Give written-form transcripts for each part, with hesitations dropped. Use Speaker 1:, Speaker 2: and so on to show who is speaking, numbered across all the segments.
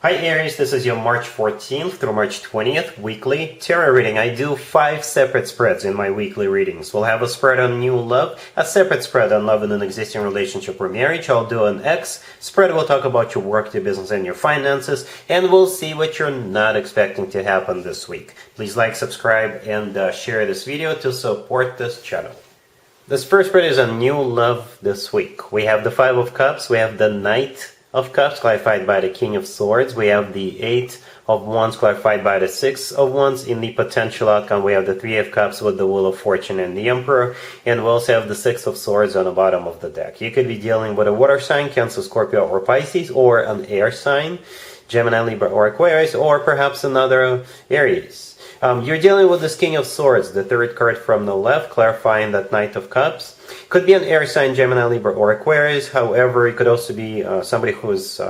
Speaker 1: Hi Aries, this is your March 14th through March 20th weekly tarot reading. I do 5 separate spreads in my weekly readings. We'll have a spread on new love, a separate spread on love in an existing relationship or marriage. I'll do an X spread. We'll talk about your work, your business, and your finances, and we'll see what you're not expecting to happen this week. Please like, subscribe, and share this video to support this channel. This first spread is on new love this week. We have the 5 of Cups, we have the Knight of Cups clarified by the King of Swords, we have the 8 of Wands clarified by the 6 of Wands. In the potential outcome we have the 3 of Cups with the Wheel of Fortune and the Emperor, and we also have the 6 of Swords on the bottom of the deck. You could be dealing with a water sign, Cancer, Scorpio, or Pisces, or an air sign, Gemini, Libra, or Aquarius, or perhaps another Aries. You're dealing with this King of Swords, the third card from the left, clarifying that Knight of Cups. Could be an air sign, Gemini, Libra, or Aquarius. However, it could also be somebody who's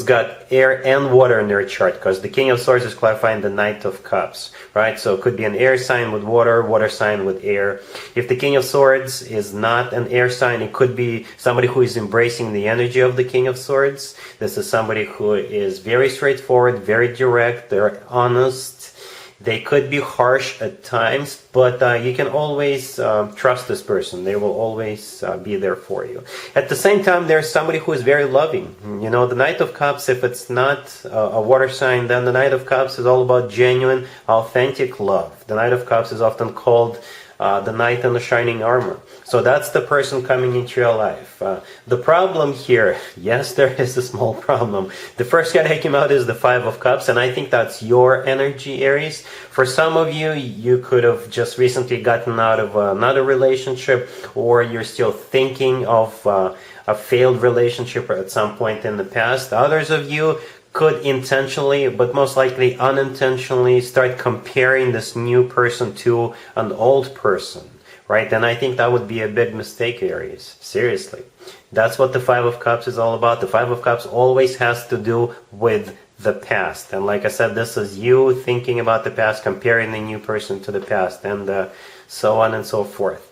Speaker 1: got air and water in their chart, because the King of Swords is clarifying the Knight of Cups, right? So it could be an air sign with water, water sign with air. If the King of Swords is not an air sign, it could be somebody who is embracing the energy of the King of Swords. This is somebody who is very straightforward, very direct, they're honest. They could be harsh at times, but you can always trust this person. They will always be there for you. At the same time, there's somebody who is very loving. You know, the Knight of Cups, if it's not a water sign, then the Knight of Cups is all about genuine, authentic love. The Knight of Cups is often called the knight in the shining armor. So that's the person coming into your life. The problem here, yes, there is a small problem. The first card that came out is the 5 of Cups, and I think that's your energy, Aries. For some of you, you could have just recently gotten out of another relationship, or you're still thinking of a failed relationship at some point in the past. Others of you could intentionally, but most likely unintentionally, start comparing this new person to an old person, right? And I think that would be a big mistake, Aries. Seriously. That's what the 5 of Cups is all about. The 5 of Cups always has to do with the past. And like I said, this is you thinking about the past, comparing the new person to the past, and so on and so forth.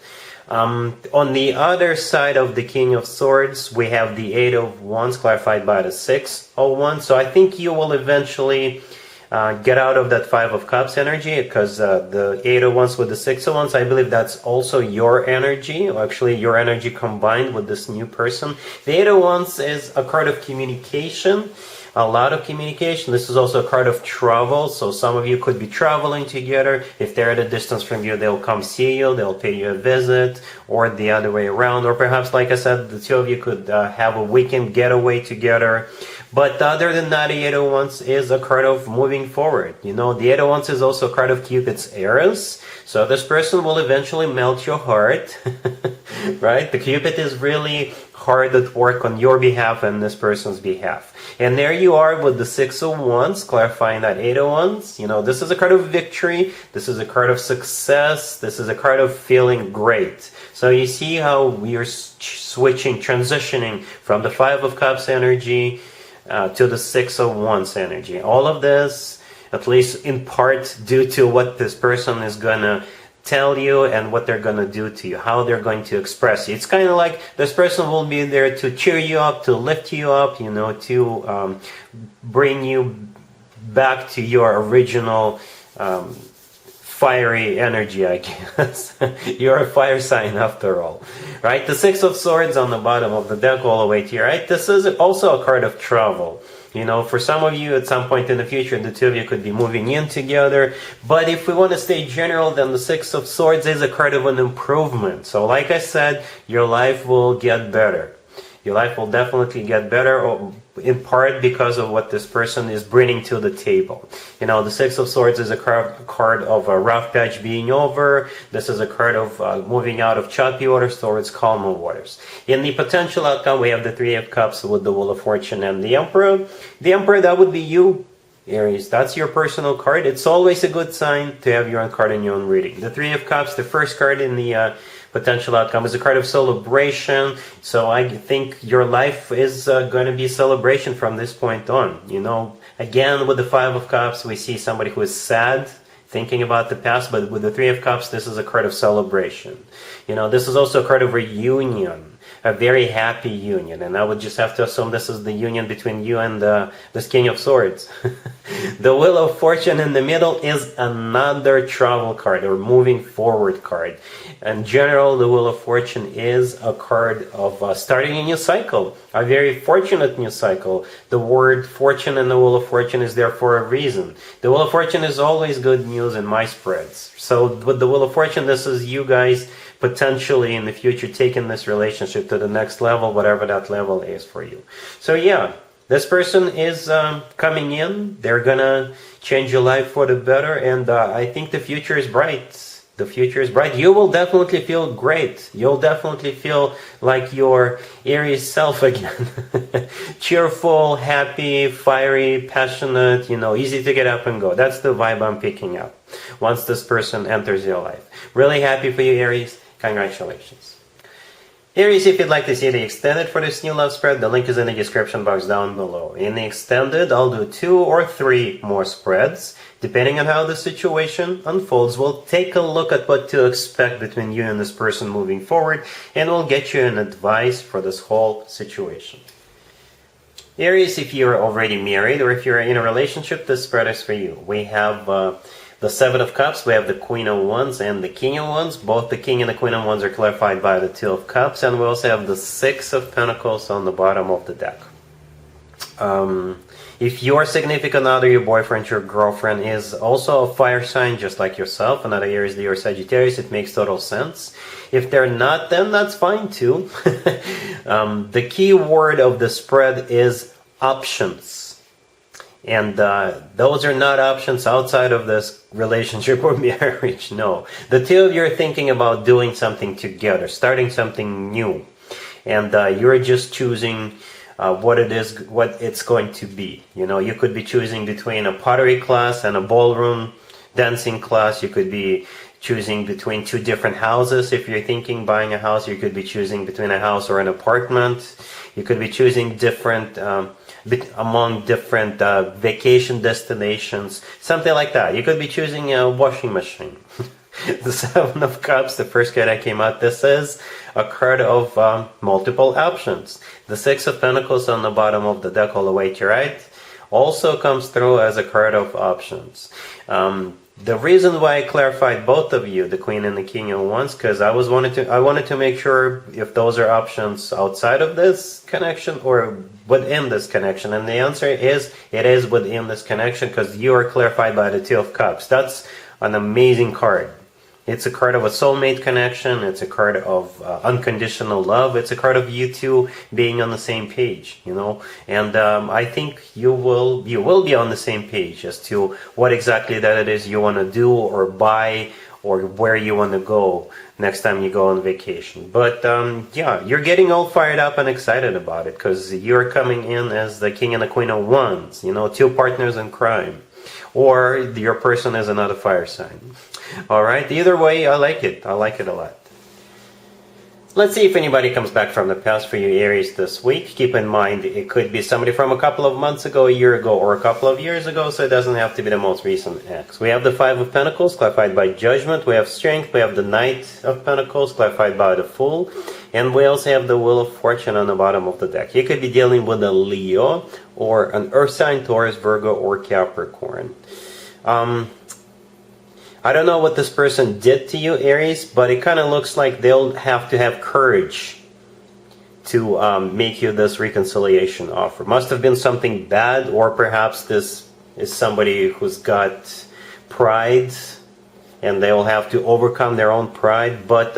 Speaker 1: On the other side of the King of Swords, we have the 8 of Wands clarified by the 6 of Wands. So I think you will eventually get out of that 5 of Cups energy, because the 8 of Wands with the 6 of Wands, I believe that's also your energy, or actually your energy combined with this new person. The 8 of Wands is a card of communication. A lot of communication. This is also a card of travel, so some of you could be traveling together. If they're at a distance from you, they'll come see you, they'll pay you a visit, or the other way around. Or perhaps, like I said, the two of you could have a weekend getaway together. But other than that, the 8 of Wands is a card of moving forward. You know, the 8 of Wands is also a card of Cupid's arrows. So this person will eventually melt your heart, right? The Cupid is really hard at work on your behalf and this person's behalf. And there you are with the 6 of Wands, clarifying that 8 of Wands. You know, this is a card of victory. This is a card of success. This is a card of feeling great. So you see how we are switching, transitioning from the 5 of Cups energy to the 6 of Wands energy. All of this, at least in part, due to what this person is gonna tell you and what they're gonna do to you, how they're going to express you. It's kind of like this person will be there to cheer you up, to lift you up, you know, to bring you back to your original fiery energy, I guess. You're a fire sign after all, right? The 6 of Swords on the bottom of the deck all the way to your right. This is also a card of travel. You know, for some of you, at some point in the future, the two of you could be moving in together. But if we want to stay general, then the 6 of Swords is a card of an improvement. So like I said, your life will get better. Your life will definitely get better, in part because of what this person is bringing to the table. You know, the 6 of Swords is a card of a rough patch being over. This is a card of moving out of choppy waters towards calmer waters. In the potential outcome, we have the 3 of Cups with the Wheel of Fortune and the Emperor. The Emperor, that would be you, Aries. That's your personal card. It's always a good sign to have your own card in your own reading. The 3 of Cups, the first card in the potential outcome, is a card of celebration. So I think your life is going to be a celebration from this point on. You know, again, with the 5 of Cups, we see somebody who is sad, thinking about the past, but with the 3 of Cups, this is a card of celebration. You know, this is also a card of reunion. a very happy union. And I would just have to assume this is the union between you and this King of Swords. The Wheel of Fortune in the middle is another travel card or moving forward card. In general, the Wheel of Fortune is a card of starting a new cycle, a very fortunate new cycle. The word fortune in the Wheel of Fortune is there for a reason. The Wheel of Fortune is always good news in my spreads. So with the Wheel of Fortune, this is you guys potentially in the future taking this relationship to the next level, whatever that level is for you. So yeah, this person is coming in. They're gonna change your life for the better, and I think the future is bright. The future is bright. You will definitely feel great. You'll definitely feel like your Aries self again. Cheerful, happy, fiery, passionate, easy to get up and go. That's the vibe I'm picking up once this person enters your life. Really happy for you, Aries. Congratulations. Aries, if you'd like to see the extended for this new love spread, the link is in the description box down below. In the extended, I'll do 2 or 3 more spreads. Depending on how the situation unfolds, we'll take a look at what to expect between you and this person moving forward, and we'll get you an advice for this whole situation. Aries, if you're already married or if you're in a relationship, this spread is for you. We have the 7 of Cups, we have the Queen of Wands and the King of Wands. Both the King and the Queen of Wands are clarified by the 2 of Cups, and we also have the 6 of Pentacles on the bottom of the deck. If your significant other, your boyfriend, your girlfriend is also a fire sign just like yourself, another Aries, Leo, or Sagittarius, it makes total sense. If they're not, then that's fine too. The key word of the spread is options. And those are not options outside of this relationship or marriage, no. The two of you are thinking about doing something together, starting something new. And you're just choosing what it's going to be. You could be choosing between a pottery class and a ballroom dancing class. You could be choosing between 2 different houses. If you're thinking buying a house, you could be choosing between a house or an apartment. You could be choosing different among different vacation destinations, something like that. You could be choosing a washing machine. The 7 of Cups, the first card that came out, this is a card of multiple options. The 6 of Pentacles on the bottom of the deck all the way to your right also comes through as a card of options. The reason why I clarified both of you, the Queen and the King of Wands, because I wanted to make sure if those are options outside of this connection or within this connection. And the answer is, it is within this connection, because you are clarified by the 2 of Cups. That's an amazing card. It's a card of a soulmate connection. It's a card of unconditional love. It's a card of you two being on the same page, And I think you will be on the same page as to what exactly that it is you want to do or buy or where you want to go next time you go on vacation. But yeah, you're getting all fired up and excited about it because you're coming in as the King and the Queen of Wands, 2 partners in crime. Or your person is another fire sign. Alright, either way, I like it. I like it a lot. Let's see if anybody comes back from the past for you, Aries, this week. Keep in mind, it could be somebody from a couple of months ago, a year ago, or a couple of years ago, so it doesn't have to be the most recent ex. We have the 5 of Pentacles, clarified by Judgment. We have Strength. We have the Knight of Pentacles, clarified by the Fool. And we also have the Wheel of Fortune on the bottom of the deck. You could be dealing with a Leo, or an Earth sign, Taurus, Virgo, or Capricorn. I don't know what this person did to you, Aries, but it kind of looks like they'll have to have courage to make you this reconciliation offer. Must have been something bad, or perhaps this is somebody who's got pride and they will have to overcome their own pride, but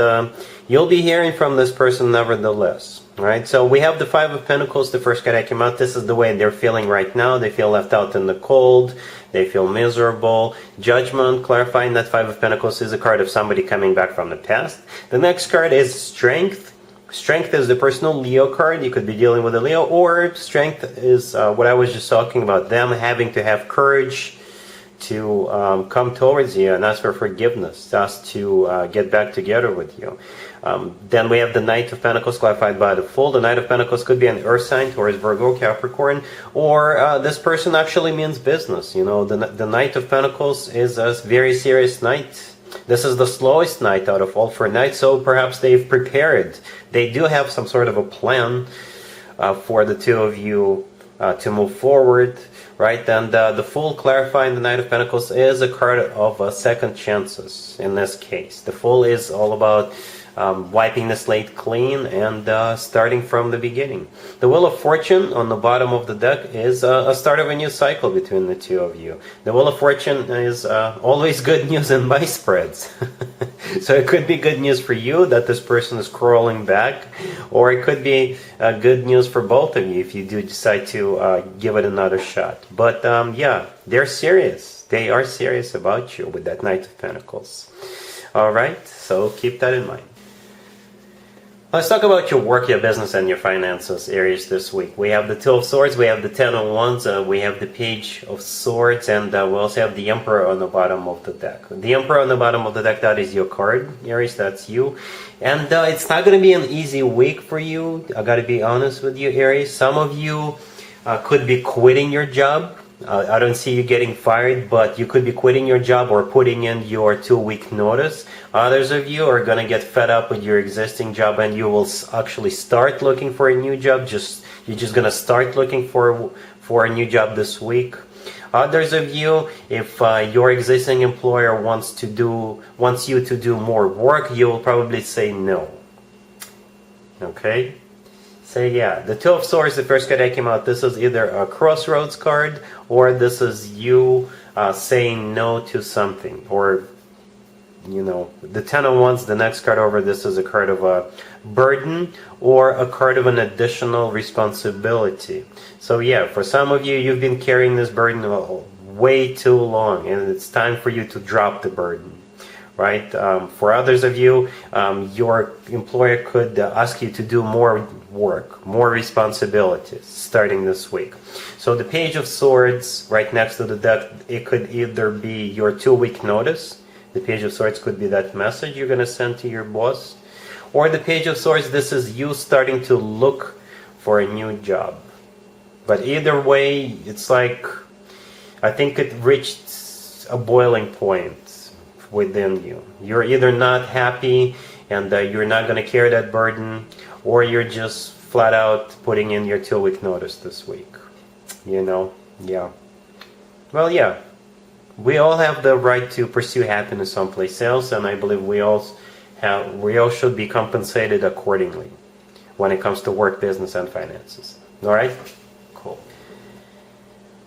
Speaker 1: you'll be hearing from this person nevertheless. Right, so we have the 5 of Pentacles, the first card that came out. This is the way they're feeling right now. They feel left out in the cold. They feel miserable. Judgment, clarifying that 5 of Pentacles is a card of somebody coming back from the past. The next card is Strength. Strength is the personal Leo card. You could be dealing with a Leo, or Strength is what I was just talking about, them having to have courage to come towards you and ask for forgiveness, ask to get back together with you. Then we have the Knight of Pentacles, clarified by the Fool. The Knight of Pentacles could be an Earth sign, Taurus, Virgo, Capricorn, or this person actually means business. The Knight of Pentacles is a very serious knight. This is the slowest night out of all 4 nights, so perhaps they've prepared. They do have some sort of a plan for the two of you to move forward, right? And the Fool clarifying the Knight of Pentacles is a card of second chances in this case. The Fool is all about wiping the slate clean and starting from the beginning. The Wheel of Fortune on the bottom of the deck is a start of a new cycle between the two of you. The Wheel of Fortune is always good news in buy spreads. So it could be good news for you that this person is crawling back, or it could be good news for both of you if you do decide to give it another shot. But yeah, they're serious. They are serious about you with that Knight of Pentacles. Alright, so keep that in mind. Let's talk about your work, your business, and your finances, Aries, this week. We have the Two of Swords, we have the Ten of Wands, we have the Page of Swords, and we also have the Emperor on the bottom of the deck. The Emperor on the bottom of the deck, that is your card, Aries, that's you. And it's not going to be an easy week for you, I gotta be honest with you, Aries. Some of you could be quitting your job. I don't see you getting fired, but you could be quitting your job or putting in your 2-week notice. Others of you are going to get fed up with your existing job, and you will actually start looking for a new job. You're just going to start looking for a new job this week. Others of you, if your existing employer wants you to do more work, you will probably say no. Okay? So yeah, the Two of Swords, the first card that came out, this is either a crossroads card, or this is you saying no to something. Or, you know, the Ten of Wands, the next card over, this is a card of a burden or a card of an additional responsibility. So yeah, for some of you, you've been carrying this burden way too long, and it's time for you to drop the burden. Right? For others of you, your employer could ask you to do more work, more responsibilities starting this week. So the Page of Swords right next to the deck, it could either be your 2-week notice. The Page of Swords could be that message you're going to send to your boss. Or the Page of Swords, this is you starting to look for a new job. But either way, it's like, I think it reached a boiling point within you. You're either not happy and you're not going to carry that burden, or you're just flat out putting in your 2-week notice this week. You know? Yeah. Well, yeah. We all have the right to pursue happiness someplace else, and I believe we all should be compensated accordingly when it comes to work, business, and finances. Alright? Cool.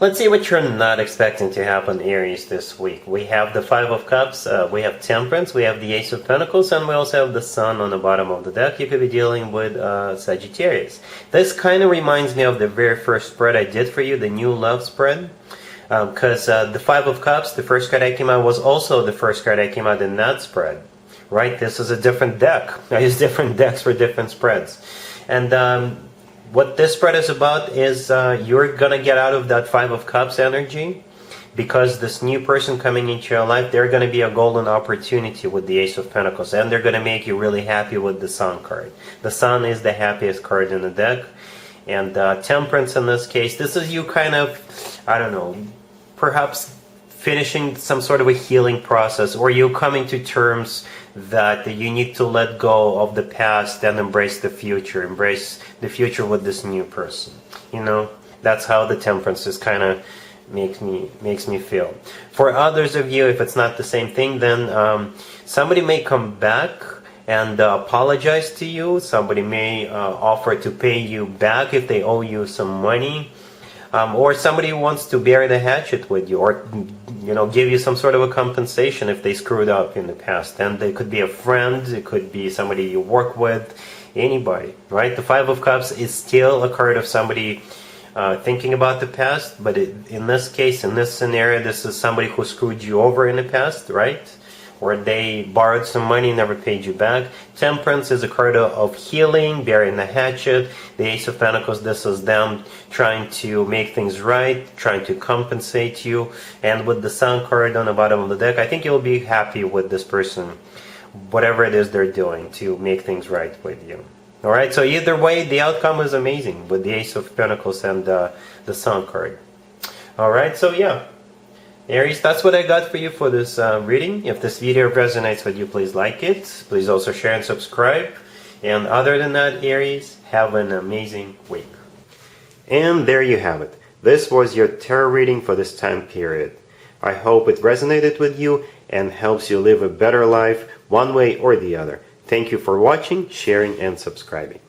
Speaker 1: Let's see what you're not expecting to happen, Aries, this week. We have the Five of Cups, we have Temperance, we have the Ace of Pentacles, and we also have the Sun on the bottom of the deck. You could be dealing with Sagittarius. This kind of reminds me of the very first spread I did for you, the New Love spread. Because the Five of Cups, the first card I came out, was also the first card I came out in that spread. Right? This is a different deck. I use different decks for different spreads. And what this spread is about is you're going to get out of that Five of Cups energy, because this new person coming into your life, they're going to be a golden opportunity with the Ace of Pentacles, and they're going to make you really happy with the Sun card. The Sun is the happiest card in the deck. And Temperance in this case, this is you kind of, I don't know, perhaps finishing some sort of a healing process, or you coming to terms that you need to let go of the past and embrace the future with this new person. You know, that's how the Temperance is kind of makes me feel. For others of you, if it's not the same thing, then somebody may come back and apologize to you. Somebody may offer to pay you back if they owe you some money. Or somebody wants to bury the hatchet with you, or give you some sort of a compensation if they screwed up in the past. And it could be a friend, it could be somebody you work with, anybody, right? The Five of Cups is still a card of somebody thinking about the past, but in this case, in this scenario, this is somebody who screwed you over in the past, right? Or they borrowed some money and never paid you back. Temperance is a card of healing, burying the hatchet. The Ace of Pentacles, this is them trying to make things right, trying to compensate you. And with the Sun card on the bottom of the deck, I think you'll be happy with this person, whatever it is they're doing to make things right with you. Alright, so either way, the outcome is amazing with the Ace of Pentacles and the Sun card. Alright, so yeah. Aries, that's what I got for you for this reading. If this video resonates with you, please like it. Please also share and subscribe. And other than that, Aries, have an amazing week. And there you have it. This was your tarot reading for this time period. I hope it resonated with you and helps you live a better life one way or the other. Thank you for watching, sharing, and subscribing.